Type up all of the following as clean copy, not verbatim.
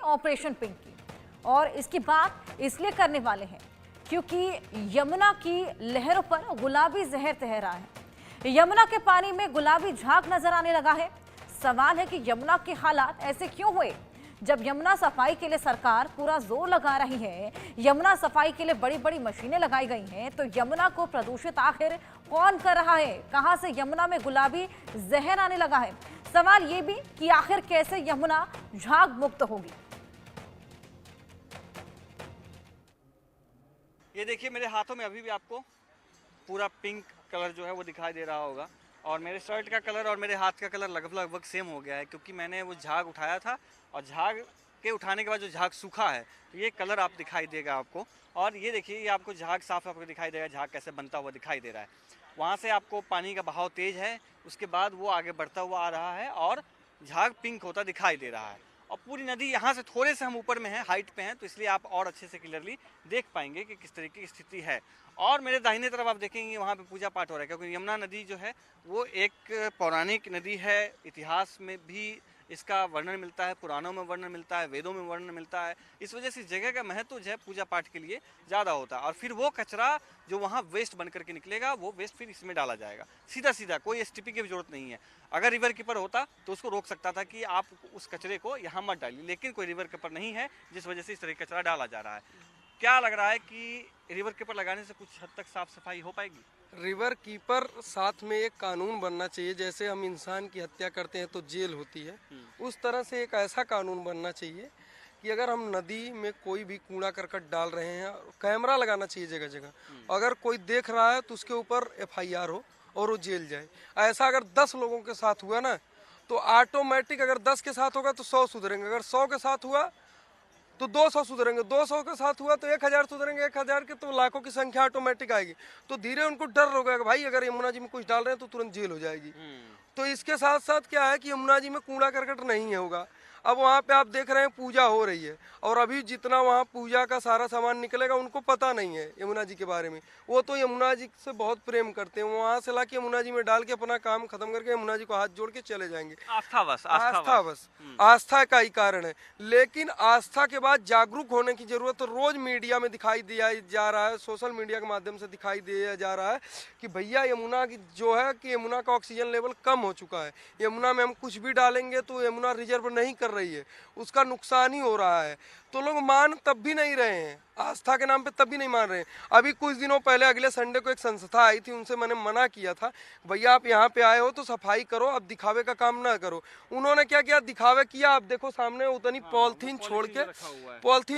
Operation pink की। और इसकी बात इसलिए करने वाले हैं क्योंकि यमुना की लहरों पर गुलाबी जहर तैर रहा है। यमुना के पानी में गुलाबी झाग नजर आने लगा है। सवाल है कि यमुना के हालात ऐसे क्यों हुए? जब यमुना सफाई के लिए सरकार पूरा जोर लगा रही है, यमुना सफाई के लिए बड़ी बड़ी मशीनें लगाई गई हैं, तो यमुना को प्रदूषित आखिर कौन कर रहा है? कहां से यमुना में गुलाबी जहर आने लगा है? सवाल ये भी कि आखिर कैसे यमुना झाग मुक्त होगी। ये देखिए मेरे हाथों में अभी भी आपको पूरा पिंक कलर जो है वो दिखाई दे रहा होगा, और मेरे शर्ट का कलर और मेरे हाथ का कलर लगभग सेम हो गया है, क्योंकि मैंने वो झाग उठाया था और झाग के उठाने के बाद जो झाग सूखा है तो ये कलर आप दिखाई देगा आपको। और ये देखिए, ये आपको झाग साफ आपको दिखाई देगा, झाग कैसे बनता हुआ दिखाई दे रहा है। वहाँ से आपको पानी का बहाव तेज है, उसके बाद वो आगे बढ़ता हुआ आ रहा है और झाग पिंक होता दिखाई दे रहा है। और पूरी नदी यहाँ से थोड़े से हम ऊपर में हैं, हाइट पे हैं, तो इसलिए आप और अच्छे से क्लियरली देख पाएंगे कि किस तरीके की स्थिति है। और मेरे दाहिने तरफ आप देखेंगे वहाँ पे पूजा पाठ हो रहा है, क्योंकि यमुना नदी जो है वो एक पौराणिक नदी है। इतिहास में भी इसका वर्णन मिलता है, पुराणों में वर्णन मिलता है, वेदों में वर्णन मिलता है। इस वजह से इस जगह का महत्व जो है पूजा पाठ के लिए ज़्यादा होता है। और फिर वो कचरा जो वहाँ वेस्ट बन करके निकलेगा, वो वेस्ट फिर इसमें डाला जाएगा सीधा सीधा, कोई एसटीपी की भी जरूरत नहीं है। अगर रिवर कीपर होता तो उसको रोक सकता था कि आप उस कचरे को यहाँ मत डालिए, लेकिन कोई रिवर कीपर नहीं है, जिस वजह से इस तरह कचरा डाला जा रहा है। क्या लग रहा है कि रिवर कीपर लगाने से कुछ हद तक साफ सफाई हो पाएगी? रिवर कीपर साथ में एक कानून बनना चाहिए। जैसे हम इंसान की हत्या करते हैं तो जेल होती है, उस तरह से एक ऐसा कानून बनना चाहिए कि अगर हम नदी में कोई भी कूड़ा करकट डाल रहे हैं, कैमरा लगाना चाहिए जगह जगह। अगर कोई देख रहा है तो उसके ऊपर एफआईआर हो और वो जेल जाए। ऐसा अगर 10 लोगों के साथ हुआ ना तो ऑटोमेटिक, अगर 10 के साथ होगा तो 100 सुधरेंगे, अगर 100 के साथ हुआ तो 200 सुधरेंगे, 200 के साथ हुआ तो 1000 सुधरेंगे, 1000 के तो लाखों की संख्या ऑटोमेटिक आएगी। तो धीरे उनको डर हो गया कि भाई अगर यमुना जी में कुछ डाल रहे हैं तो तुरंत जेल हो जाएगी। तो इसके साथ साथ क्या है कि यमुना जी में कूड़ा करकट नहीं होगा। अब वहाँ पे आप देख रहे हैं पूजा हो रही है, और अभी जितना वहाँ पूजा का सारा सामान निकलेगा उनको पता नहीं है यमुना जी के बारे में। वो तो यमुना जी से बहुत प्रेम करते हैं, वहाँ से ला के यमुना जी में डाल के अपना काम खत्म करके यमुना जी को हाथ जोड़ के चले जाएंगे। आस्था बस आस्था का ही कारण है। लेकिन आस्था के बाद जागरूक होने की जरूरत तो रोज मीडिया में दिखाई दिया जा रहा है, सोशल मीडिया के माध्यम से दिखाई दिया जा रहा है कि भैया यमुना की जो है कि यमुना का ऑक्सीजन लेवल कम हो चुका है, यमुना में हम कुछ भी डालेंगे तो यमुना रिजर्व नहीं कर रही है, उसका नुकसान ही हो रहा है। तो लोग मान तब भी नहीं रहे हैं, आस्था के नाम पे तब भी नहीं मान रहे हैं। अभी कुछ दिनों पहले अगले संडे को एक संस्था आई थी, उनसे मैंने मना किया था, भैया आप यहाँ पे आए हो तो सफाई करो, अब दिखावे का काम ना करो। उन्होंने क्या किया, दिखावे किया। आप देखो सामने उतनी पॉलिथीन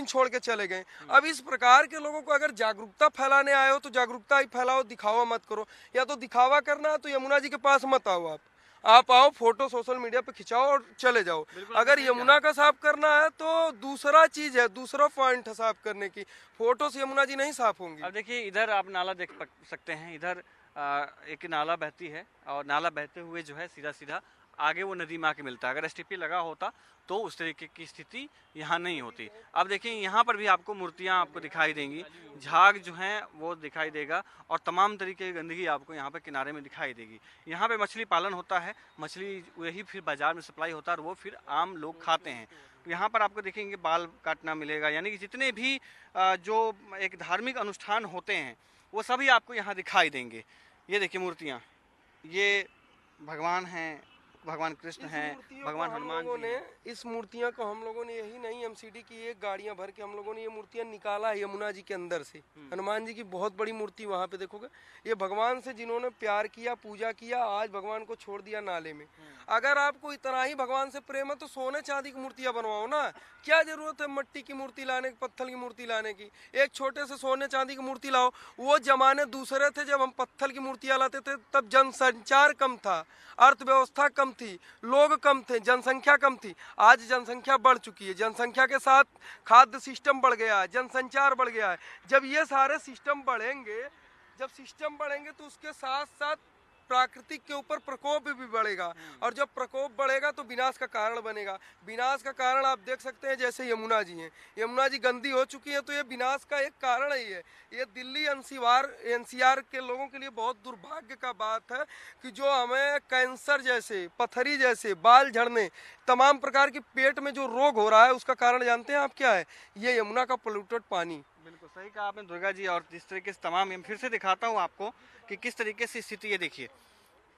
छोड़ के चले गए। अब इस प्रकार के लोगों को अगर जागरूकता फैलाने आए हो तो जागरूकता ही फैलाओ, दिखावा मत करो। या तो दिखावा करना है तो यमुना जी के पास मत आओ, आप आओ, फोटो सोशल मीडिया पे खिंचाओ और चले जाओ। अगर यमुना का साफ करना है तो दूसरा चीज है, दूसरा पॉइंट है साफ करने की, फोटो से यमुना जी नहीं साफ होंगी। अब देखिए इधर आप नाला देख सकते हैं, इधर एक नाला बहती है, और नाला बहते हुए जो है सीधा सीधा आगे वो नदी में आके मिलता है। अगर एसटीपी लगा होता तो उस तरीके की स्थिति यहाँ नहीं होती। अब देखिए यहाँ पर भी आपको मूर्तियाँ आपको दिखाई देंगी, झाग जो हैं वो दिखाई देगा, और तमाम तरीके की गंदगी आपको यहाँ पे किनारे में दिखाई देगी। यहाँ पे मछली पालन होता है, मछली वही फिर बाजार में सप्लाई होता है और वो फिर आम लोग खाते हैं। तो यहाँ पर आपको देखेंगे बाल काटना मिलेगा, यानी कि जितने भी जो एक धार्मिक अनुष्ठान होते हैं वो सभी आपको यहाँ दिखाई देंगे। ये देखिए मूर्तियाँ, ये भगवान हैं, भगवान कृष्ण हैं, भगवान हनुमान जी हैं। इस मूर्तियां को हम लोगों ने यही नहीं एमसीडी की एक गाड़ियां भर के हम लोगों ने ये मूर्तियां निकाला है यमुना जी के अंदर से। हनुमान जी की बहुत बड़ी मूर्ति वहां पे देखोगे, ये भगवान से जिन्होंने प्यार किया, पूजा किया, आज भगवान को छोड़ दिया नाले में। अगर आपको इतना ही भगवान से प्रेम है तो सोने चांदी की मूर्तियां बनवाओ ना, क्या जरूरत है मिट्टी की मूर्ति लाने की, पत्थर की मूर्ति लाने की। एक छोटे से सोने चांदी की मूर्ति लाओ। वो जमाने दूसरे थे जब हम पत्थर की मूर्तियां लाते थे, तब जनसंचार कम था, अर्थव्यवस्था कम थी, लोग कम थे, जनसंख्या कम थी। आज जनसंख्या बढ़ चुकी है, जनसंख्या के साथ खाद्य सिस्टम बढ़ गया है, जनसंचार बढ़ गया है। जब ये सारे सिस्टम बढ़ेंगे, जब सिस्टम बढ़ेंगे तो उसके साथ साथ प्राकृतिक के ऊपर प्रकोप भी बढ़ेगा, और जब प्रकोप बढ़ेगा तो विनाश का कारण बनेगा। विनाश का कारण आप देख सकते हैं, जैसे यमुना जी हैं, यमुना जी गंदी हो चुकी है, तो ये विनाश का एक कारण ही है। ये दिल्ली एनसीआर के लोगों के लिए बहुत दुर्भाग्य का बात है कि जो हमें कैंसर जैसे, पथरी जैसे, बाल झड़ने, तमाम प्रकार की पेट में जो रोग हो रहा है, उसका कारण जानते हैं आप क्या है? ये यमुना का पोल्यूटेड पानी। बिल्कुल सही कहा आपने दुर्गा जी। और जिस तरीके से तमाम, मैं फिर से दिखाता हूँ आपको कि किस तरीके से स्थिति है। देखिए,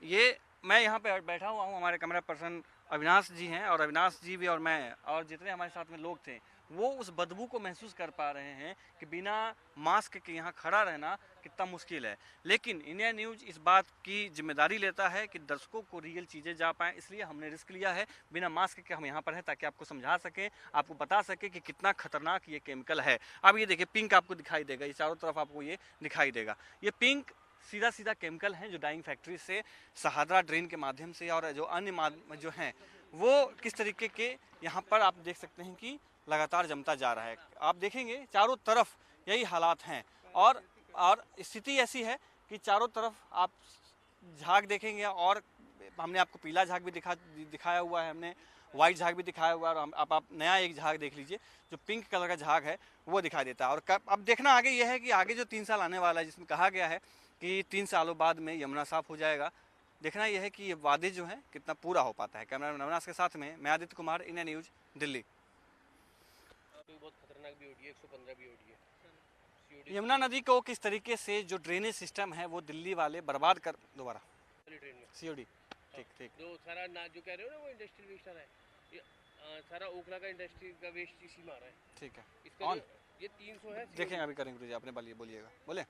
ये मैं यहाँ पे बैठा हुआ हूँ, हमारे कैमरा पर्सन अविनाश जी हैं, और अविनाश जी भी और मैं और जितने हमारे साथ में लोग थे, वो उस बदबू को महसूस कर पा रहे हैं कि बिना मास्क के यहाँ खड़ा रहना कितना मुश्किल है। लेकिन इंडिया न्यूज़ इस बात की जिम्मेदारी लेता है कि दर्शकों को रियल चीज़ें जा पाएँ, इसलिए हमने रिस्क लिया है। बिना मास्क के हम यहाँ पर हैं ताकि आपको समझा सकें, आपको बता सकें कि कितना खतरनाक ये केमिकल है। अब ये देखिए, पिंक आपको दिखाई देगा, ये चारों तरफ आपको ये दिखाई देगा। ये पिंक सीधा सीधा केमिकल हैं जो डाइंग फैक्ट्री से सहादरा ड्रेन के माध्यम से, और जो अन्य जो हैं वो किस तरीके के यहाँ पर आप देख सकते हैं कि लगातार जमता जा रहा है। आप देखेंगे चारों तरफ यही हालात हैं, और स्थिति ऐसी है कि चारों तरफ आप झाग देखेंगे, और हमने आपको पीला झाग भी दिखाया हुआ है, हमने वाइट झाग भी दिखाया हुआ है, और आप नया एक झाग देख लीजिए जो पिंक कलर का झाग है वो दिखाई देता है। और अब देखना आगे यह है कि आगे जो 3 साल आने वाला है, जिसमें कहा गया है कि 3 सालों बाद में यमुना साफ हो जाएगा, देखना यह है कि ये वादे जो हैं कितना पूरा हो पाता है। कैमरा अविनाश के साथ में मैं आदित्य कुमार, इंडिया न्यूज़, दिल्ली। बहुत खतरनाक भी है, 115 भी है। यमुना नदी को किस तरीके से जो ड्रेनेज सिस्टम है वो दिल्ली वाले बर्बाद कर, दोबारा सीओडी, ठीक जो सारा ना जो कह रहे हो ना, वो इंडस्ट्रियल वेस्ट आ रहा है, ये सारा ओखला का इंडस्ट्री का वेस्ट इसी में आ रहा है। ठीक है, इसका ये 300 है। देखें अभी करेंगे गुरुजी, आपने बोलिएगा, बोले।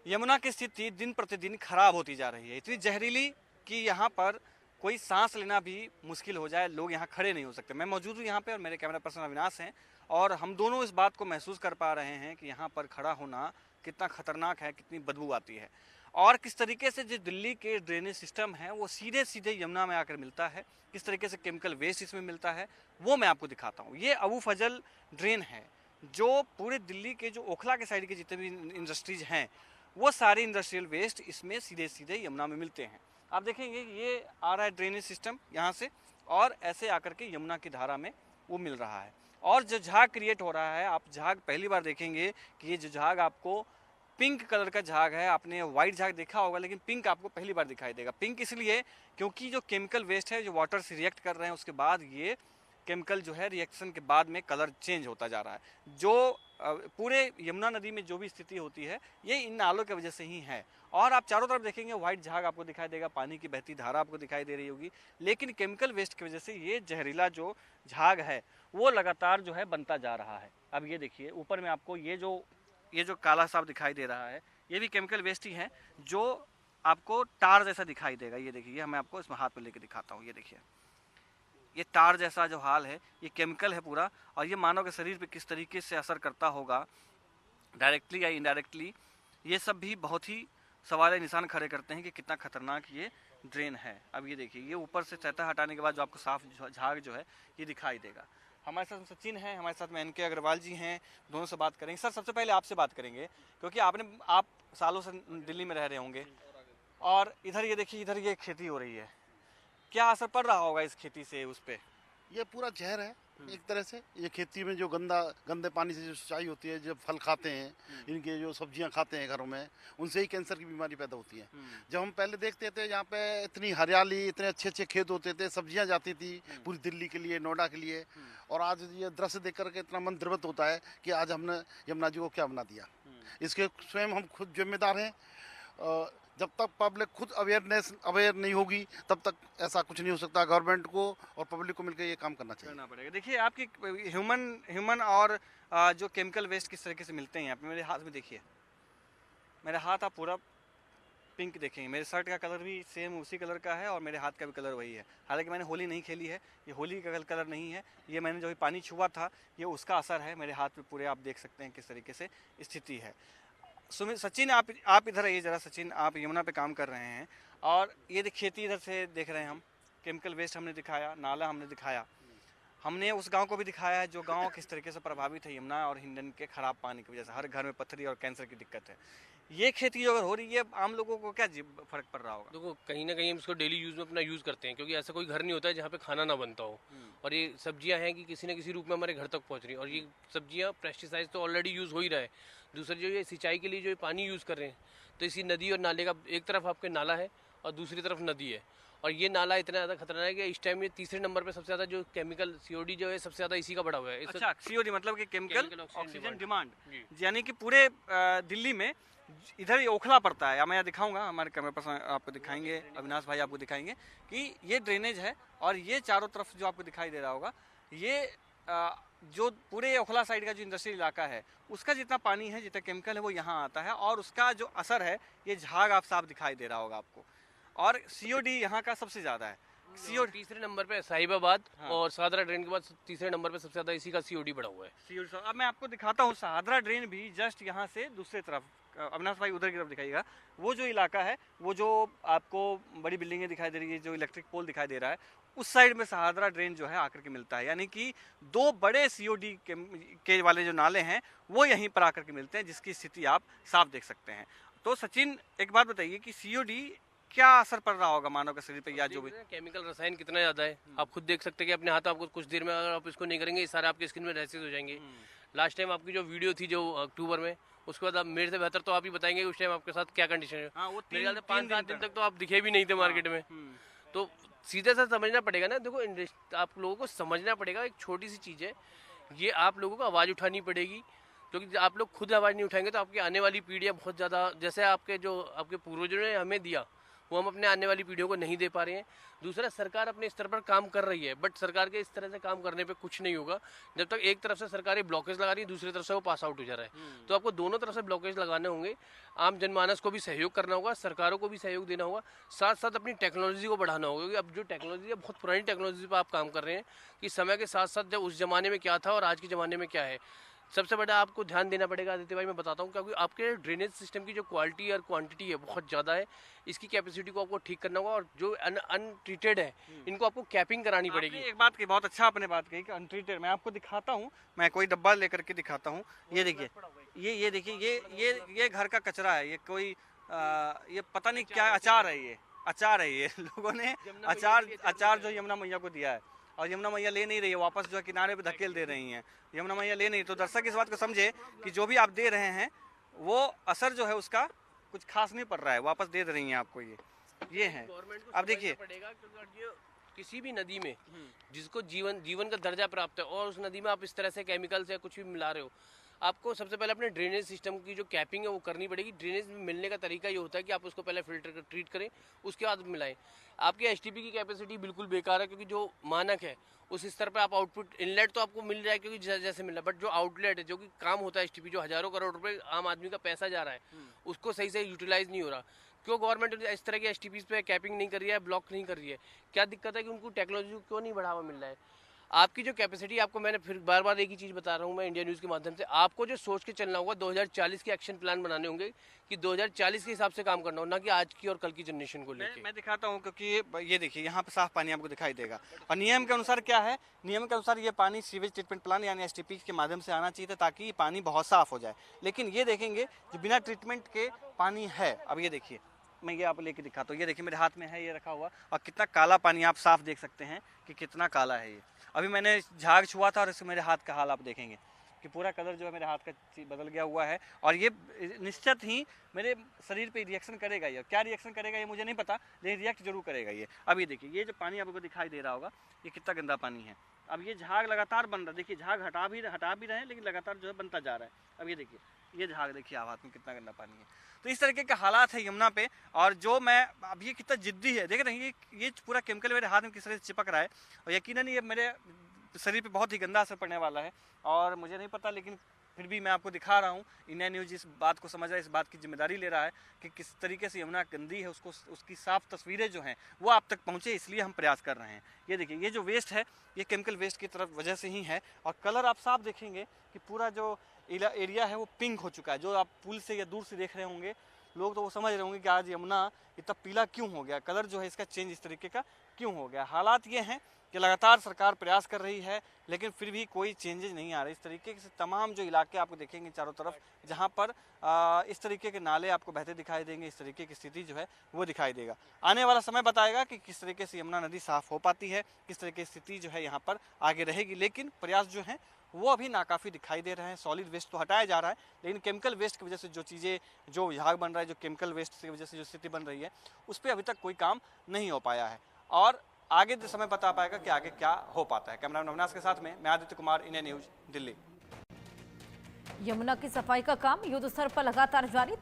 यमुना की स्थिति दिन प्रतिदिन खराब होती जा रही है, इतनी जहरीली कि यहाँ पर कोई सांस लेना भी मुश्किल हो जाए, लोग यहाँ खड़े नहीं हो सकते। मैं मौजूद हूँ यहाँ पे, और मेरे कैमरा पर्सन अविनाश हैं, और हम दोनों इस बात को महसूस कर पा रहे हैं कि यहाँ पर खड़ा होना कितना खतरनाक है, कितनी बदबू आती है, और किस तरीके से जो दिल्ली के ड्रेनेज सिस्टम है वो सीधे सीधे यमुना में आकर मिलता है, किस तरीके से केमिकल वेस्ट इसमें मिलता है वो मैं आपको दिखाता हूँ। ये अबू फजल ड्रेन है, जो पूरे दिल्ली के जो ओखला के साइड के जितने भी इंडस्ट्रीज हैं, वो सारे इंडस्ट्रियल वेस्ट इसमें सीधे सीधे यमुना में मिलते हैं। आप देखेंगे ये आ रहा है ड्रेनेज सिस्टम यहाँ से, और ऐसे आकर के यमुना की धारा में वो मिल रहा है। और जो झाग क्रिएट हो रहा है, आप झाग पहली बार देखेंगे कि ये जो झाग आपको पिंक कलर का झाग है, आपने वाइट झाग देखा होगा लेकिन पिंक आपको पहली बार दिखाई देगा। पिंक इसलिए क्योंकि जो केमिकल वेस्ट है जो वाटर से रिएक्ट कर रहे हैं, उसके बाद ये केमिकल जो है रिएक्शन के बाद में कलर चेंज होता जा रहा है। जो पूरे यमुना नदी में जो भी स्थिति होती है ये इन नालों की वजह से ही है। और आप चारों तरफ देखेंगे वाइट झाग आपको दिखाई देगा, पानी की बहती धारा आपको दिखाई दे रही होगी, लेकिन केमिकल वेस्ट की वजह से ये जहरीला जो झाग है वो लगातार जो है बनता जा रहा है। अब ये देखिए ऊपर में आपको ये जो काला साफ दिखाई दे रहा है, ये भी केमिकल वेस्ट ही है जो आपको टार जैसा दिखाई देगा। ये देखिए, मैं आपको इसमें हाथ में लेके दिखाता हूँ। ये देखिए, ये टार जैसा जो हाल है ये केमिकल है पूरा, और ये मानव के शरीर पे किस तरीके से असर करता होगा डायरेक्टली या इनडायरेक्टली, ये सब भी बहुत ही सवाल निशान खड़े करते हैं कि कितना खतरनाक ये ड्रेन है। अब ये देखिए, ये ऊपर से सतह हटाने के बाद जो आपको साफ झाग जो है ये दिखाई देगा। हमारे साथ सचिन हैं, हमारे साथ में एनके अग्रवाल जी हैं, दोनों से बात करेंगे। सर, सबसे पहले आपसे बात करेंगे क्योंकि आप सालों से दिल्ली में रह रहे होंगे, और इधर ये देखिए, इधर ये खेती हो रही है, क्या असर पड़ रहा होगा इस खेती से उस पे? ये पूरा जहर है एक तरह से। ये खेती में जो गंदे पानी से जो सिंचाई होती है, जब फल खाते हैं, इनके जो सब्जियां खाते हैं घरों में, उनसे ही कैंसर की बीमारी पैदा होती है। जब हम पहले देखते थे यहाँ पे इतनी हरियाली, इतने अच्छे अच्छे खेत होते थे, सब्जियां जाती थी पूरी दिल्ली के लिए, नोएडा के लिए, और आज ये दृश्य देख करके इतना मन द्रवित होता है कि आज हमने यमुना जी को क्या बना दिया। इसके स्वयं हम खुद जिम्मेदार हैं। जब तक पब्लिक खुद अवेयर नहीं होगी तब तक ऐसा कुछ नहीं हो सकता। गवर्नमेंट को और पब्लिक को मिलकर ये काम करना पड़ेगा। देखिए, आपकी ह्यूमन और जो केमिकल वेस्ट किस तरीके से मिलते हैं यहाँ पे, मेरे हाथ में देखिए, मेरा हाथ आप पूरा पिंक देखेंगे, मेरे शर्ट का कलर भी सेम उसी कलर का है और मेरे हाथ का भी कलर वही है। हालांकि मैंने होली नहीं खेली है, ये होली का कलर नहीं है, ये मैंने जो पानी छुआ था ये उसका असर है। मेरे हाथ पे पूरे आप देख सकते हैं किस तरीके से स्थिति है। सचिन, आप इधर आइए जरा। सचिन, आप यमुना पे काम कर रहे हैं, और ये खेती इधर से देख रहे हैं हम, केमिकल वेस्ट हमने दिखाया, नाला हमने दिखाया। हमने उस गांव को भी दिखाया है जो गांव किस तरीके से प्रभावित है यमुना और हिंडन के खराब पानी की वजह से, हर घर में पथरी और कैंसर की दिक्कत है। ये खेती अगर हो रही है, आम लोगों को क्या फर्क पड़ रहा होगा? देखो कहीं ना कहीं हम इसको डेली यूज़ में अपना यूज़ करते हैं, क्योंकि ऐसा कोई घर नहीं होता है जहाँ पे खाना ना बनता हो। और ये सब्जियां हैं कि किसी न किसी रूप में हमारे घर तक पहुँच रही हैं, और ये सब्जियां पेस्टिसाइड तो ऑलरेडी यूज़ हो ही रहा है। दूसरा जो ये सिंचाई के लिए जो ये पानी यूज़ कर रहे हैं, तो इसी नदी और नाले का एक तरफ आपके नाला है और दूसरी तरफ नदी है, और ये नाला इतना ज़्यादा खतरनाक है कि इस टाइम ये तीसरे नंबर पे सबसे ज़्यादा जो केमिकल COD जो है सबसे ज़्यादा इसी का बढ़ा हुआ है। अच्छा, COD मतलब कि chemical Chemical Oxygen oxygen Demand। Demand, यानी कि पूरे दिल्ली में इधर ये ओखला पड़ता है। मैं यहाँ दिखाऊंगा, हमारे कैमरे पर आपको दिखाएंगे, अविनाश भाई आपको दिखाएंगे कि ये ड्रेनेज है, और ये चारों तरफ जो आपको दिखाई दे रहा होगा, ये जो पूरे ओखला साइड का जो इंडस्ट्रियल इलाका है उसका जितना पानी है, जितना केमिकल है, वो यहाँ आता है, और उसका जो असर है ये झाग आप साफ दिखाई दे रहा होगा आपको। और COD यहाँ का सबसे ज़्यादा है। COD तीसरे नंबर पे साहिबाबाद और सादरा ड्रेन के बाद तीसरे नंबर पे सबसे ज़्यादा इसी का COD बढ़ा हुआ है। COD अब मैं आपको दिखाता हूँ, सादरा ड्रेन भी जस्ट यहाँ से दूसरे तरफ, अविनाश भाई उधर की तरफ दिखाइएगा, वो जो इलाका है, वो जो आपको बड़ी बिल्डिंगें दिखाई दे रही है, जो इलेक्ट्रिक पोल दिखाई दे रहा है, उस साइड में सहादरा ड्रेन जो है आकर के मिलता है। यानी कि 2 बड़े COD के वाले जो नाले हैं वो यहीं पर आकर के मिलते हैं, जिसकी स्थिति आप साफ देख सकते हैं। तो सचिन, एक बात बताइए कि COD क्या असर पड़ रहा होगा मानव के शरीर पे, या जो भी केमिकल रसायन कितना ज़्यादा है आप खुद देख सकते हैं कि अपने हाथ आपको कुछ देर में अगर आप इसको नहीं करेंगे, सारे आपके स्किन में रैशेज हो जाएंगे। लास्ट टाइम आपकी जो वीडियो थी जो अक्टूबर में, उसके बाद आप मेरे से बेहतर तो आप ही बताएंगे उस टाइम आपके साथ क्या कंडीशन है। हाँ, वो मेरे ख्याल से 5-7 दिन तक। तक तो आप दिखे भी नहीं थे मार्केट में। तो सीधे से समझना पड़ेगा ना, देखो आप लोगों को समझना पड़ेगा, एक छोटी सी चीज़ है ये, आप लोगों को आवाज़ उठानी पड़ेगी, क्योंकि आप लोग खुद आवाज़ नहीं उठाएंगे तो आपकी आने वाली पीढ़ियाँ बहुत ज़्यादा, जैसे आपके जो आपके पूर्वजों ने हमें दिया वो हम अपने आने वाली पीढ़ियों को नहीं दे पा रहे हैं। दूसरा, सरकार अपने स्तर पर काम कर रही है, बट सरकार के इस तरह से काम करने पे कुछ नहीं होगा जब तक एक तरफ से सरकार ब्लॉकेज लगा रही है, दूसरी तरफ से वो पास आउट हो जा रहा है। तो आपको दोनों तरफ से ब्लॉकेज लगाने होंगे, आम जनमानस को भी सहयोग करना होगा, सरकारों को भी सहयोग देना होगा, साथ साथ अपनी टेक्नोलॉजी को बढ़ाना होगा, क्योंकि अब जो टेक्नोलॉजी है बहुत पुरानी टेक्नोलॉजी पर आप काम कर रहे हैं कि समय के साथ साथ जब उस ज़माने में क्या था और आज के ज़माने में क्या है। सबसे बड़ा आपको ध्यान देना पड़ेगा आदित्य भाई, मैं बताता हूँ, क्योंकि आपके ड्रेनेज सिस्टम की जो क्वालिटी और क्वांटिटी है बहुत ज़्यादा है, इसकी कैपेसिटी को आपको ठीक करना होगा, और जो अनट्रीटेड है इनको आपको कैपिंग करानी पड़ेगी। एक बात की, बहुत अच्छा आपने बात कही कि अनट्रीटेड, मैं आपको दिखाता हूँ, मैं कोई डब्बा लेकर के दिखाता हूँ। ये देखिए, ये देखिए, ये घर का कचरा है, ये कोई ये पता नहीं क्या अचार है, ये अचार है, ये लोगों ने अचार जो यमुना मैया को दिया है, और यमुना मैया ले नहीं रही है, वापस जो है किनारे पे धकेल दे रही हैं, यमुना मैया ले नहीं। तो दर्शक इस बात को समझे कि जो भी आप दे रहे हैं वो असर जो है उसका कुछ खास नहीं पड़ रहा है, वापस दे रही हैं आपको। ये है। अब देखिए, किसी भी नदी में जिसको जीवन का दर्जा प्राप्त है और उस नदी में आप इस तरह से केमिकल्स या कुछ भी मिला रहे हो, आपको सबसे पहले अपने ड्रेनेज सिस्टम की जो कैपिंग है वो करनी पड़ेगी। ड्रेनेज मिलने का तरीका ये होता है कि आप उसको पहले फिल्टर कर ट्रीट करें, उसके बाद मिलाएं। आपके STP की कैपेसिटी बिल्कुल बेकार है, क्योंकि जो मानक है उस स्तर पर आप आउटपुट, इनलेट तो आपको मिल रहा है क्योंकि जैसे मिल रहा है, बट जो आउटलेट है, जो कि काम होता है STP, जो हज़ारों करोड़ रुपए आम आदमी का पैसा जा रहा है, उसको सही से यूटिलाइज नहीं हो रहा। क्यों गवर्नमेंट इस तरह के STPs पे कैपिंग नहीं कर रही है, ब्लॉक नहीं कर रही है? क्या दिक्कत है कि उनको टेक्नोलॉजी को क्यों नहीं बढ़ावा मिल रहा है? आपकी जो कैपेसिटी, आपको मैंने फिर बार बार एक ही चीज़ बता रहा हूँ मैं इंडिया न्यूज़ के माध्यम से, आपको जो सोच के चलना होगा 2040 के एक्शन प्लान बनाने होंगे कि 2040 के हिसाब से काम करना हो, ना कि आज की और कल की जनरेशन को लेकर। मैं दिखाता हूँ, क्योंकि ये देखिए यहाँ पे साफ पानी आपको दिखाई देगा, और नियम के अनुसार क्या है, नियम के अनुसार ये पानी सीवेज ट्रीटमेंट प्लान यानी STP के माध्यम से आना चाहिए था, ताकि पानी बहुत साफ हो जाए। लेकिन ये देखेंगे जो बिना ट्रीटमेंट के पानी है, अब ये देखिए, मैं ये आप लेके दिखाता हूँ, ये देखिए मेरे हाथ में है, ये रखा हुआ, और कितना काला पानी आप साफ देख सकते हैं कि कितना काला है ये। अभी मैंने झाग छुआ था और इससे मेरे हाथ का हाल आप देखेंगे कि पूरा कलर जो है मेरे हाथ का बदल गया हुआ है, और ये निश्चित ही मेरे शरीर पे रिएक्शन करेगा। ये क्या रिएक्शन करेगा ये मुझे नहीं पता, लेकिन रिएक्ट जरूर करेगा ये। अब ये देखिए, ये जो पानी आपको दिखाई दे रहा होगा, ये कितना गंदा पानी है। अब ये झाग लगातार बन रहा है, देखिए झाग हटा भी रहे हैं, लेकिन लगातार जो है बनता जा रहा है। अब ये देखिए, ये झाग देखिए आप हाथ में कितना गंदा पानी है। तो इस तरीके के हालात है यमुना पे, और जो मैं अब ये कितना जिद्दी है, देख रहे हैं ये पूरा केमिकल मेरे हाथ में किस तरह से चिपक रहा है, और यकीनन ये मेरे शरीर पे बहुत ही गंदा असर पड़ने वाला है, और मुझे नहीं पता, लेकिन फिर भी मैं आपको दिखा रहा हूँ। इंडिया न्यूज़ इस बात को समझ रहा है, इस बात की जिम्मेदारी ले रहा है कि किस तरीके से यमुना गंदी है, उसकी साफ तस्वीरें जो हैं वो आप तक पहुँचे, इसलिए हम प्रयास कर रहे हैं। ये देखिए, ये जो वेस्ट है ये केमिकल वेस्ट की तरफ वजह से ही है, और कलर आप साफ देखेंगे कि पूरा जो एरिया है वो पिंक हो चुका है। जो आप पुल से या दूर से देख रहे होंगे लोग, तो वो समझ रहे होंगे कि आज यमुना इतना पीला क्यों हो गया, कलर जो है इसका चेंज इस तरीके का क्यों हो गया। हालात ये हैं कि लगातार सरकार प्रयास कर रही है लेकिन फिर भी कोई चेंजेस नहीं आ रहे। इस तरीके से तमाम जो इलाके आपको देखेंगे चारों तरफ, जहां पर इस तरीके के नाले आपको बहते दिखाई देंगे, इस तरीके की स्थिति जो है वो दिखाई देगा। आने वाला समय बताएगा कि किस तरीके से यमुना नदी साफ हो पाती है, किस तरीके की स्थिति जो है यहाँ पर आगे रहेगी। लेकिन प्रयास जो है वो अभी नाकाफ़ी दिखाई दे रहे हैं। सॉलिड वेस्ट तो हटाया जा रहा है, लेकिन केमिकल वेस्ट की वजह से जो चीज़ें, जो झाग बन रहा है, जो केमिकल वेस्ट की वजह से जो स्थिति बन रही है, उस पर अभी तक कोई काम नहीं हो पाया है और आगे समय बता पाएगा कि आगे क्या हो पाता है। कैमरामैन अविनाश के साथ में मैं आदित्य कुमार, इंडिया न्यूज, दिल्ली। यमुना की सफाई का काम युद्ध स्तर पर लगातार जारी।